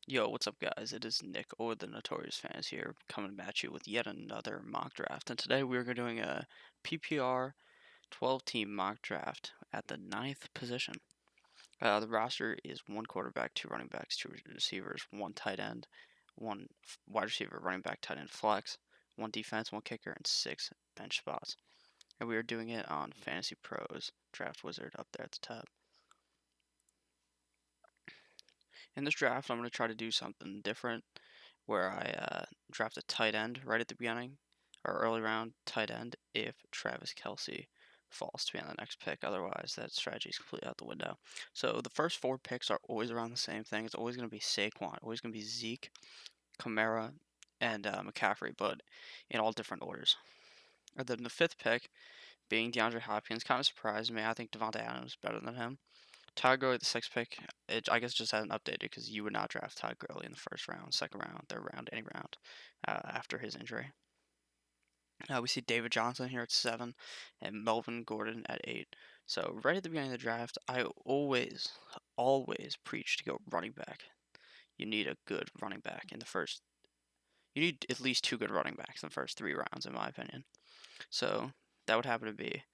Yo, what's up, guys? It is Nick, or the Notorious Fans here, coming at you with yet another mock draft. And today we're doing a PPR 12-team mock draft at the ninth position. The roster is one quarterback, two running backs, two receivers, one tight end, one wide receiver, running back, tight end, flex, one defense, one kicker, and six bench spots. And we are doing it on Fantasy Pros Draft Wizard up there at the top. In this draft, I'm going to try to do something different where I draft a tight end right at the beginning or early round tight end if Travis Kelsey falls to be on the next pick. Otherwise, that strategy is completely out the window. So the first four picks are always around the same thing. It's always going to be Saquon, always going to be Zeke, Kamara, and McCaffrey, but in all different orders. And then the fifth pick being DeAndre Hopkins kind of surprised me. I think Devontae Adams is better than him. Todd Gurley, the sixth pick, I guess just hasn't updated because you would not draft Todd Gurley in the first round, second round, third round, any round after his injury. We see David Johnson here at 7 and Melvin Gordon at 8. So right at the beginning of the draft, I always preach to go running back. You need a good running back in the first. You need at least two good running backs in the first 3 rounds, in my opinion. So that would happen to be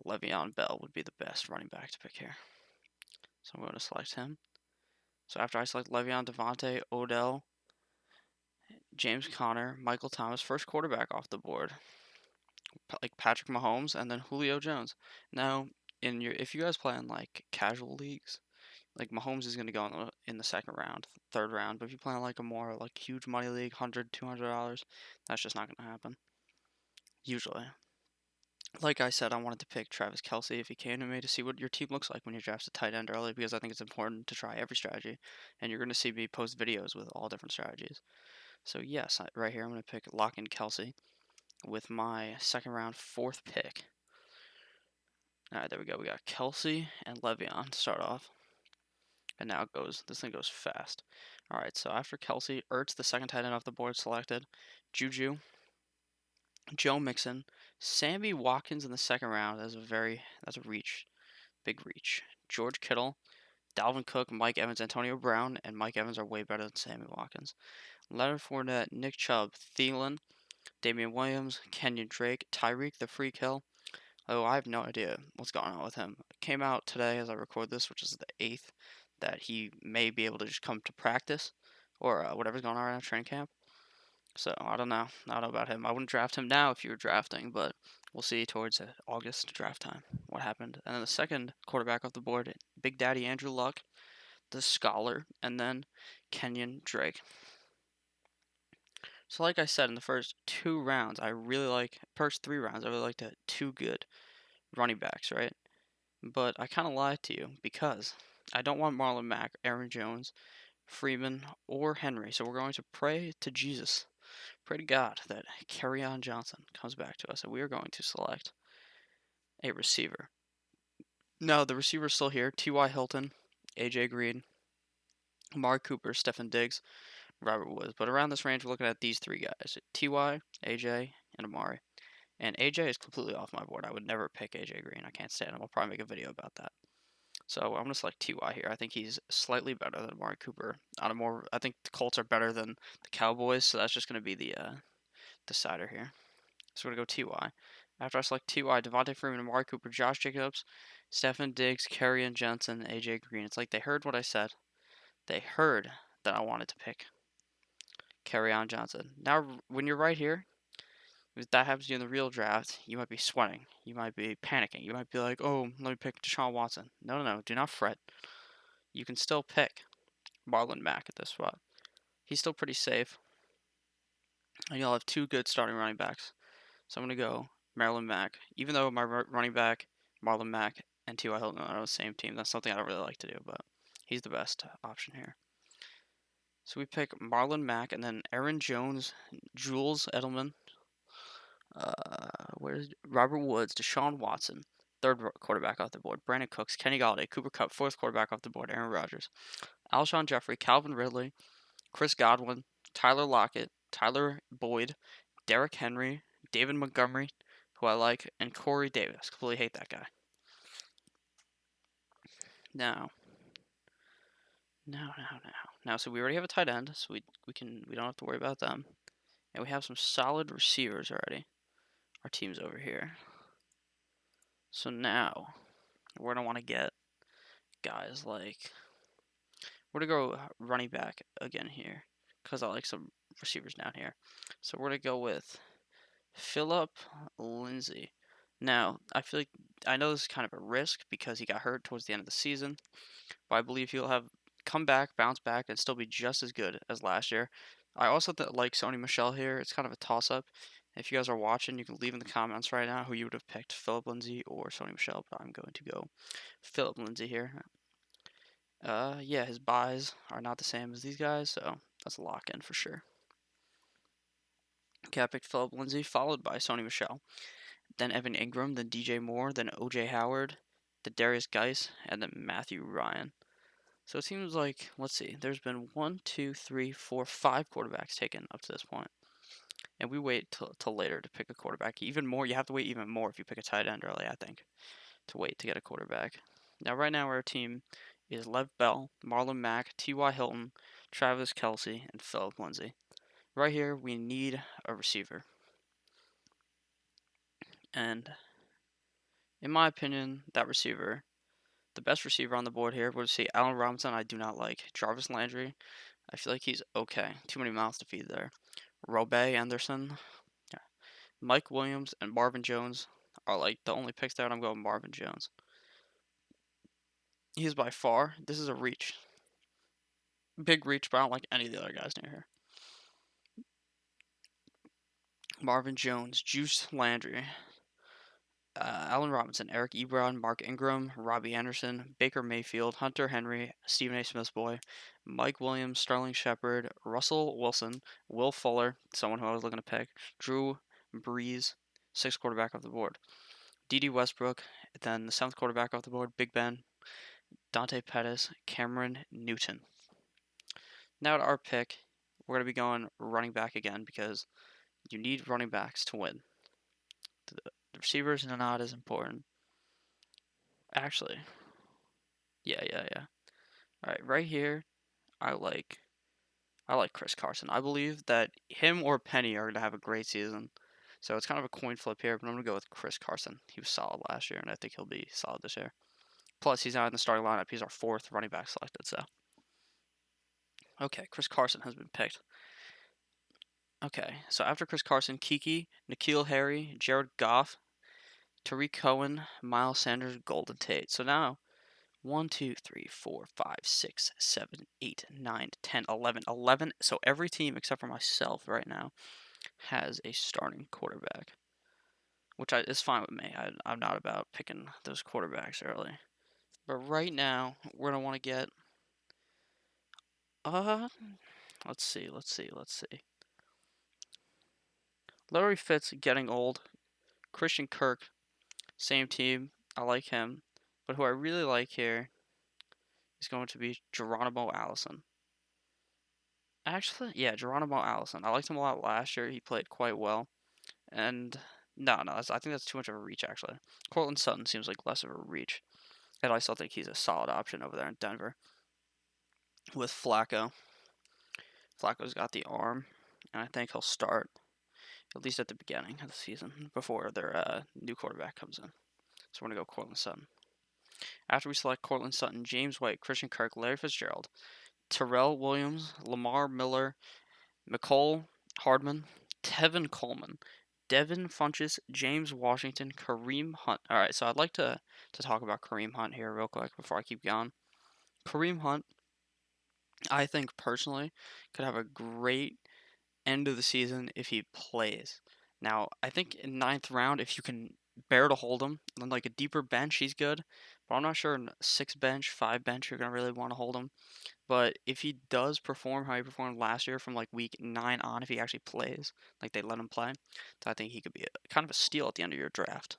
Le'Veon Bell would be the best running back to pick here. So I'm going to select him. So after I select Le'Veon, Devontae, Odell, James Conner, Michael Thomas, first quarterback off the board, like Patrick Mahomes, and then Julio Jones. Now, if you guys play in like casual leagues, like Mahomes is going to go in the second round, third round. But if you play in like a more like huge money league, $100, $200, that's just not going to happen. Usually. Like I said, I wanted to pick Travis Kelsey if he came to me to see what your team looks like when you draft a tight end early because I think it's important to try every strategy. And you're going to see me post videos with all different strategies. So, yes, right here I'm going to pick lock in Kelsey with my second round fourth pick. All right, there we go. We got Kelsey and Le'Veon to start off. And now this thing goes fast. All right, so after Kelsey, Ertz, the second tight end off the board, selected. Juju, Joe Mixon, Sammy Watkins in the second round. That's a reach. Big reach. George Kittle, Dalvin Cook, Mike Evans, Antonio Brown, and Mike Evans are way better than Sammy Watkins. Leonard Fournette, Nick Chubb, Thielen, Damian Williams, Kenyon Drake, Tyreek the Freak Hill. Oh, I have no idea what's going on with him. It came out today as I record this, which is the 8th, that he may be able to just come to practice or whatever's going on right now, training camp. So I don't know. I don't know about him. I wouldn't draft him now if you were drafting, but we'll see towards August draft time what happened. And then the second quarterback off the board, Big Daddy Andrew Luck, the scholar, and then Kenyon Drake. So like I said in the first 2 rounds, first 3 rounds, I really liked two good running backs, right? But I kind of lied to you because I don't want Marlon Mack, Aaron Jones, Freeman, or Henry. So we're going to pray to Jesus, pray to God that Kerryon Johnson comes back to us, and we are going to select a receiver. No, the receiver's still here. T.Y. Hilton, A.J. Green, Amari Cooper, Stephen Diggs, Robert Woods. But around this range, we're looking at these three guys: T.Y., A.J., and Amari. And AJ is completely off my board. I would never pick AJ Green. I can't stand him. I'll probably make a video about that. So I'm going to select Ty here. I think he's slightly better than Amari Cooper. I think the Colts are better than the Cowboys, so that's just going to be the decider here. So we're going to go Ty. After I select Ty, Devontae Freeman, Amari Cooper, Josh Jacobs, Stephen Diggs, Kerryon Johnson, AJ Green. It's like they heard what I said. They heard that I wanted to pick Kerryon Johnson. Now, when you're right here, if that happens to you in the real draft, you might be sweating. You might be panicking. You might be like, oh, let me pick Deshaun Watson. No. Do not fret. You can still pick Marlon Mack at this spot. He's still pretty safe. And you'll have two good starting running backs. So I'm going to go Marlon Mack. Even though my running back, Marlon Mack, and T.Y. Hilton are on the same team, that's something I don't really like to do, but he's the best option here. So we pick Marlon Mack and then Aaron Jones, Jules Edelman, where's Robert Woods, Deshaun Watson, third quarterback off the board, Brandon Cooks, Kenny Galladay, Cooper Kupp, fourth quarterback off the board, Aaron Rodgers, Alshon Jeffrey, Calvin Ridley, Chris Godwin, Tyler Lockett, Tyler Boyd, Derrick Henry, David Montgomery, who I like, and Corey Davis. Completely hate that guy. Now, Now, so we already have a tight end, so we don't have to worry about them. And we have some solid receivers already. Our team's over here. So now we're gonna want to get guys like we're gonna go running back again here because I like some receivers down here. So we're gonna go with Philip Lindsay. Now I feel like I know this is kind of a risk because he got hurt towards the end of the season, but I believe he'll have come back, bounce back, and still be just as good as last year. I also like Sony Michelle here. It's kind of a toss up. If you guys are watching, you can leave in the comments right now who you would have picked, Philip Lindsay or Sony Michelle. But I'm going to go Philip Lindsay here. Yeah, his buys are not the same as these guys, so that's a lock in for sure. Okay, I picked Philip Lindsay, followed by Sony Michelle, then Evan Ingram, then DJ Moore, then OJ Howard, then Darius Geis, and then Matthew Ryan. So it seems like, let's see, there's been 1, 2, 3, 4, 5 quarterbacks taken up to this point. And we wait till later to pick a quarterback. Even more, you have to wait even more if you pick a tight end early, I think, to wait to get a quarterback. Now, right now, our team is Lev Bell, Marlon Mack, T.Y. Hilton, Travis Kelce, and Philip Lindsay. Right here, we need a receiver. And in my opinion, that receiver, the best receiver on the board here would say Allen Robinson. I do not like Jarvis Landry. I feel like he's okay. Too many mouths to feed there. Robe Anderson, yeah. Mike Williams, and Marvin Jones are like the only picks there. I'm going Marvin Jones. He's by far, this is a reach. Big reach, but I don't like any of the other guys near here. Marvin Jones, Juice Landry, Allen Robinson, Eric Ebron, Mark Ingram, Robbie Anderson, Baker Mayfield, Hunter Henry, Stephen A. Smith's boy, Mike Williams, Sterling Shepard, Russell Wilson, Will Fuller, someone who I was looking to pick, Drew Brees, sixth quarterback off the board, D.D. Westbrook, then the seventh quarterback off the board, Big Ben, Dante Pettis, Cameron Newton. Now to our pick, we're going to be going running back again because you need running backs to win. The receivers are not as important. Actually, yeah. All right, right here, I like Chris Carson. I believe that him or Penny are gonna have a great season. So it's kind of a coin flip here, but I'm gonna go with Chris Carson. He was solid last year, and I think he'll be solid this year. Plus, he's not in the starting lineup. He's our fourth running back selected. So, okay, Chris Carson has been picked. Okay, so after Chris Carson, Kiki, N'Keal Harry, Jared Goff, Tariq Cohen, Miles Sanders, Golden Tate. So now 1, 2, 3, 4, 5, 6, 7, 8, 9, 10, 11. 11. So every team except for myself right now has a starting quarterback, which is fine with me. I'm not about picking those quarterbacks early. But right now, we're going to want to get. Uh, let's see. Larry Fitz getting old. Christian Kirk, same team. I like him. But who I really like here is going to be Geronimo Allison. Actually, yeah, Geronimo Allison. I liked him a lot last year. He played quite well. And no, I think that's too much of a reach, actually. Cortland Sutton seems like less of a reach. And I still think he's a solid option over there in Denver. With Flacco. Flacco's got the arm. And I think he'll start, at least at the beginning of the season, before their new quarterback comes in. So we're going to go Cortland Sutton. After we select Cortland Sutton, James White, Christian Kirk, Larry Fitzgerald, Terrell Williams, Lamar Miller, Mecole Hardman, Tevin Coleman, Devin Funchess, James Washington, Kareem Hunt. All right, so I'd like to talk about Kareem Hunt here real quick before I keep going. Kareem Hunt, I think personally, could have a great end of the season if he plays. Now, I think in ninth round, if you can bear to hold him, then like a deeper bench, he's good. But I'm not sure in six bench, five bench, you're gonna really want to hold him. But if he does perform how he performed last year from like week 9 on, if he actually plays, like they let him play, then I think he could be kind of a steal at the end of your draft.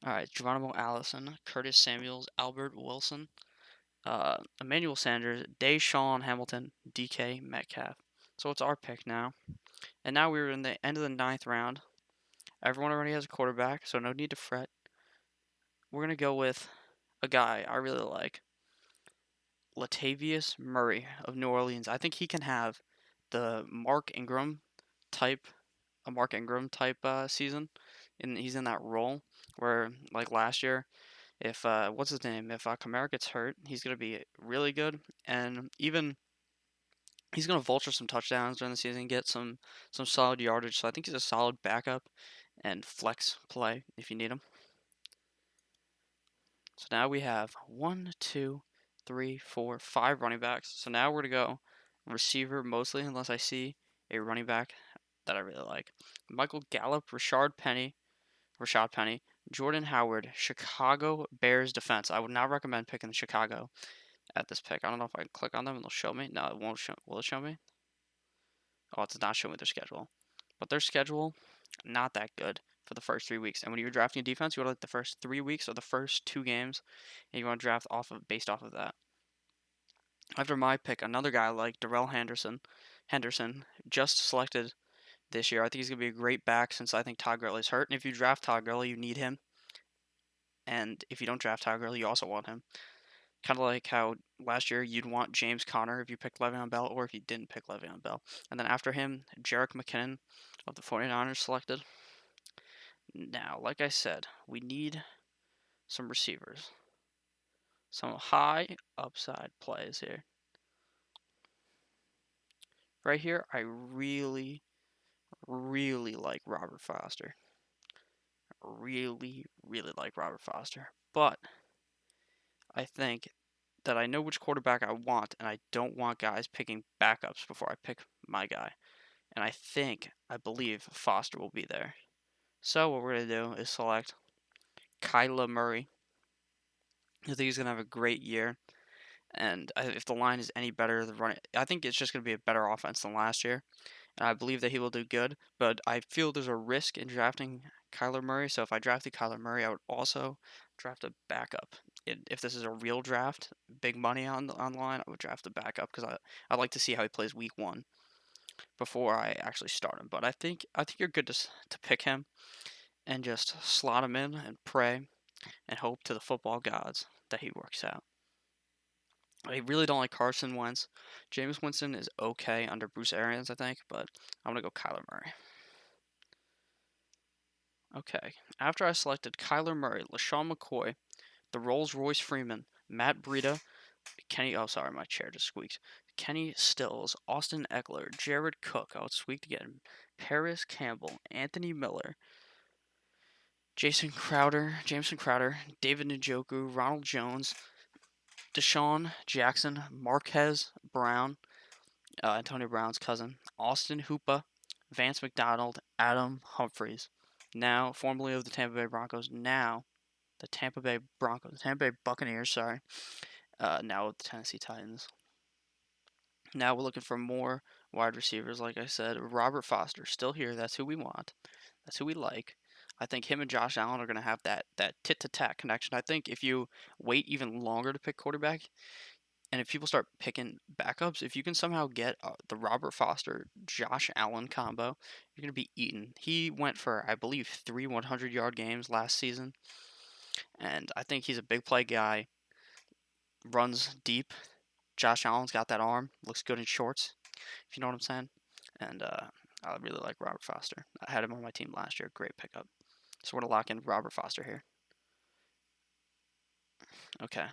All right, Geronimo Allison, Curtis Samuels, Albert Wilson, Emmanuel Sanders, Deshaun Hamilton, DK Metcalf. So it's our pick now. And now we're in the end of the ninth round. Everyone already has a quarterback, so no need to fret. We're going to go with a guy I really like. Latavius Murray of New Orleans. I think he can have the type, Mark Ingram type season, and he's in that role where like last year, if what's his name, if Kamara gets hurt, he's gonna be really good, and even he's gonna vulture some touchdowns during the season, get some solid yardage. So I think he's a solid backup and flex play if you need him. So now we have one, two, three, four, five running backs. So now we're gonna go receiver mostly, unless I see a running back that I really like. Michael Gallup, Rashad Penny, Jordan Howard, Chicago Bears defense. I would not recommend picking Chicago at this pick. I don't know if I can click on them and they'll show me. No, it won't show. Will it show me? Oh, it's not showing me their schedule. But their schedule, not that good for the first 3 weeks. And when you're drafting a defense, you want to like the first 3 weeks or the first two games, and you want to draft based off of that. After my pick, another guy like Darrell Henderson just selected this year. I think he's gonna be a great back since I think Todd Gurley's hurt. And if you draft Todd Gurley, you need him. And if you don't draft Todd Gurley, you also want him. Kind of like how last year you'd want James Conner if you picked Le'Veon Bell or if you didn't pick Le'Veon Bell. And then after him, Jerick McKinnon of the 49ers selected. Now, like I said, we need some receivers. Some high upside plays here. Right here, I really, really like Robert Foster. Really, really like Robert Foster. But I think that I know which quarterback I want, and I don't want guys picking backups before I pick my guy. And I believe Foster will be there. So what we're going to do is select Kyler Murray. I think he's going to have a great year. And if the line is any better, I think it's just going to be a better offense than last year. And I believe that he will do good. But I feel there's a risk in drafting Kyler Murray. So if I drafted Kyler Murray, I would also draft a backup. If this is a real draft, big money on the line, I would draft a backup because I'd like to see how he plays week one before I actually start him. But I think you're good to pick him and just slot him in and pray and hope to the football gods that he works out. I really don't like Carson Wentz. Jameis Winston is okay under Bruce Arians, I think, but I'm going to go Kyler Murray. Okay, after I selected Kyler Murray, LaShawn McCoy, the Rolls-Royce Freeman, Matt Breida, my chair just squeaked. Kenny Stills, Austin Eckler, Jared Cook, it squeaked again, Paris Campbell, Anthony Miller, Jameson Crowder, David Njoku, Ronald Jones, Deshaun Jackson, Marquez Brown, Antonio Brown's cousin, Austin Hoopa, Vance McDonald, Adam Humphries, now formerly of the Tampa Bay Broncos, now the Tampa Bay Buccaneers, sorry, now with the Tennessee Titans. Now we're looking for more wide receivers, like I said. Robert Foster, still here. That's who we want. That's who we like. I think him and Josh Allen are going to have that tit-to-tat connection. I think if you wait even longer to pick quarterback, and if people start picking backups, if you can somehow get the Robert Foster Josh Allen combo, you're going to be eaten. He went for, I believe, 3 100-yard games last season, and I think he's a big play guy, runs deep. Josh Allen's got that arm, looks good in shorts, if you know what I'm saying. And I really like Robert Foster. I had him on my team last year. Great pickup. So we're going to lock in Robert Foster here. Okay.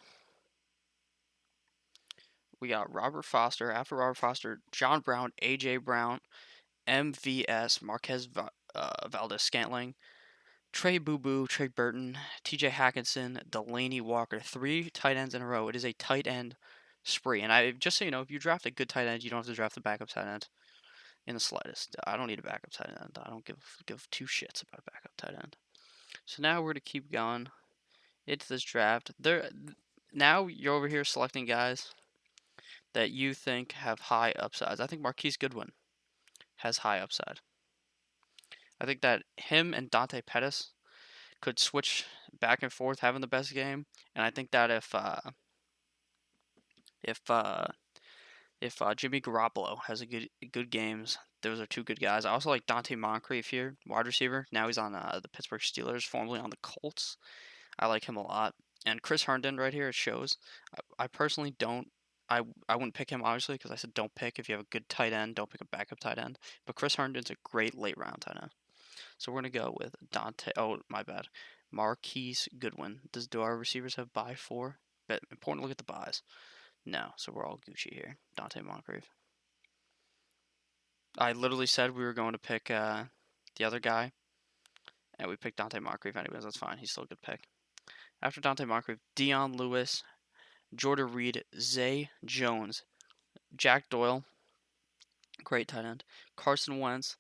We got Robert Foster. After Robert Foster, John Brown, A.J. Brown, MVS, Marquez Valdez Scantling, Trey Boo Boo, Trey Burton, T.J. Hackinson, Delaney Walker. 3 tight ends in a row. It is a tight end spree. And I just so you know, if you draft a good tight end, you don't have to draft a backup tight end in the slightest. I don't need a backup tight end. I don't give two shits about a backup tight end. So now we're going to keep going into this draft. Now you're over here selecting guys that you think have high upsides. I think Marquise Goodwin has high upside. I think that him and Dante Pettis could switch back and forth having the best game, and I think that if Jimmy Garoppolo has a good games, those are 2 good guys. I also like Dante Moncrief here, wide receiver. Now he's on the Pittsburgh Steelers, formerly on the Colts. I like him a lot. And Chris Herndon right here, it shows. I personally don't I wouldn't pick him obviously because I said don't pick if you have a good tight end, don't pick a backup tight end. But Chris Herndon's a great late round tight end. So we're gonna go with Dante. Oh my bad, Marquise Goodwin. Do our receivers have bye for? But important to look at the buys. No, so we're all Gucci here. Dante Moncrief. I literally said we were going to pick the other guy, and we picked Dante Moncrief anyways. That's fine. He's still a good pick. After Dante Moncrief, Dion Lewis, Jordan Reed, Zay Jones, Jack Doyle, great tight end, Carson Wentz,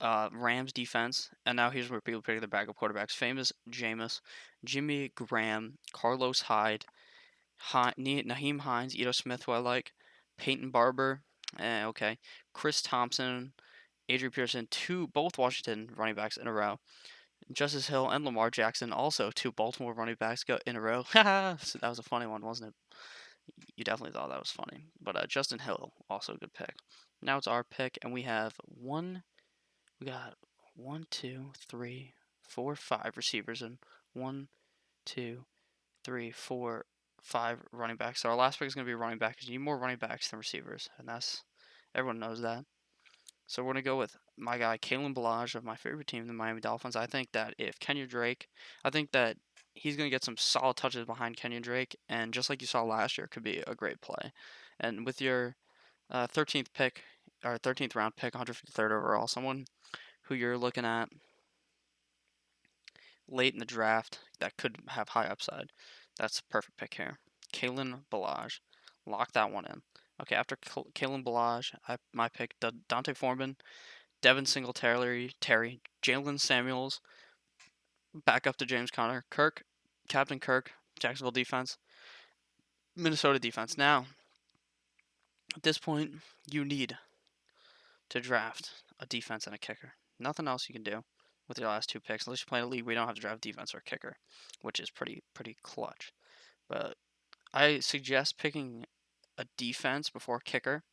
Rams defense, and now here's where people pick their backup quarterbacks: Famous Jameis, Jimmy Graham, Carlos Hyde, Naheem Hines, Ito Smith, who I like, Peyton Barber, okay, Chris Thompson, Adrian Peterson, both Washington running backs in a row. Justice Hill and Lamar Jackson, also two Baltimore running backs go in a row. So that was a funny one, wasn't it? You definitely thought that was funny. But Justin Hill, also a good pick. Now it's our pick, and we have we got one, two, three, four, five receivers, and one, two, three, four, five running backs. So our last pick is going to be running back because you need more running backs than receivers, and everyone knows that. So we're going to go with my guy, Kalen Ballage of my favorite team, the Miami Dolphins. I think that if Kenyon Drake, I think that he's going to get some solid touches behind Kenyon Drake, and just like you saw last year, could be a great play. And with your 13th pick, or 13th round pick, 153rd overall, someone who you're looking at late in the draft that could have high upside, that's a perfect pick here. Kalen Ballage. Lock that one in. Okay, after Kalen Ballage, my pick, Dante Foreman, Devin Singletary, Jalen Samuels, back up to James Conner, Captain Kirk, Jacksonville defense, Minnesota defense. Now, at this point, you need to draft a defense and a kicker. Nothing else you can do with your last two picks. Unless you play in a league, we don't have to draft defense or kicker, which is pretty clutch. But I suggest picking a defense before kicker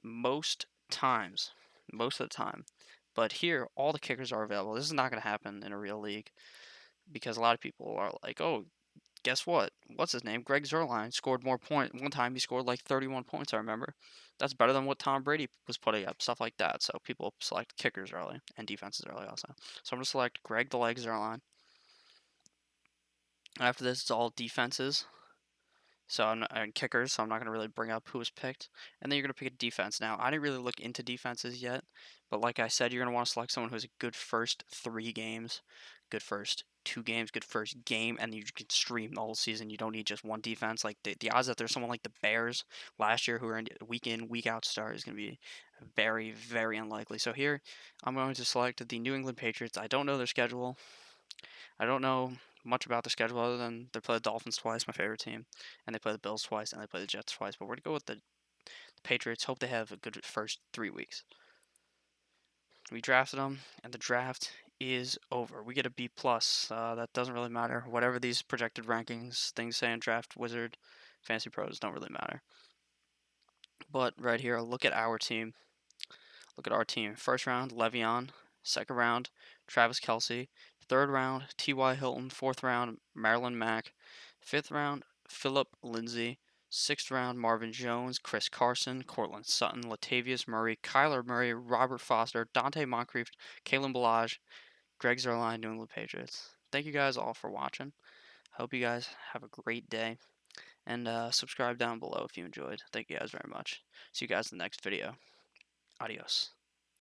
most times, most of the time. But here, all the kickers are available. This is not going to happen in a real league because a lot of people are like, oh, guess what? What's his name? Greg Zerline scored more points. One time he scored like 31 points, I remember. That's better than what Tom Brady was putting up, stuff like that. So people select kickers early and defenses early also. So I'm going to select Greg the Leg Zerline. After this, it's all defenses. So and kickers, so I'm not going to really bring up who was picked. And then you're going to pick a defense. Now, I didn't really look into defenses yet, but like I said, you're going to want to select someone who has a good first 3 games, good first 2 games, good first game, and you can stream the whole season. You don't need just one defense. Like the odds that there's someone like the Bears last year who are in, week out start is going to be very, very unlikely. So here, I'm going to select the New England Patriots. I don't know their schedule. I don't know much about the schedule other than they play the Dolphins twice, my favorite team, and they play the Bills twice, and they play the Jets twice. But we're gonna go with the Patriots. Hope they have a good first 3 weeks. We drafted them, and the draft is over. We get a B plus. That doesn't really matter. Whatever these projected rankings things say in Draft Wizard, Fantasy Pros don't really matter. But right here, look at our team. Look at our team. First round, Le'Veon. Second round, Travis Kelce. Third round, T.Y. Hilton. Fourth round, Marilyn Mack. Fifth round, Philip Lindsay. Sixth round, Marvin Jones, Chris Carson, Cortland Sutton, Latavius Murray, Kyler Murray, Robert Foster, Dante Moncrief, Kalen Ballage, Greg Zerline, New England Patriots. Thank you guys all for watching. Hope you guys have a great day. And subscribe down below if you enjoyed. Thank you guys very much. See you guys in the next video. Adios.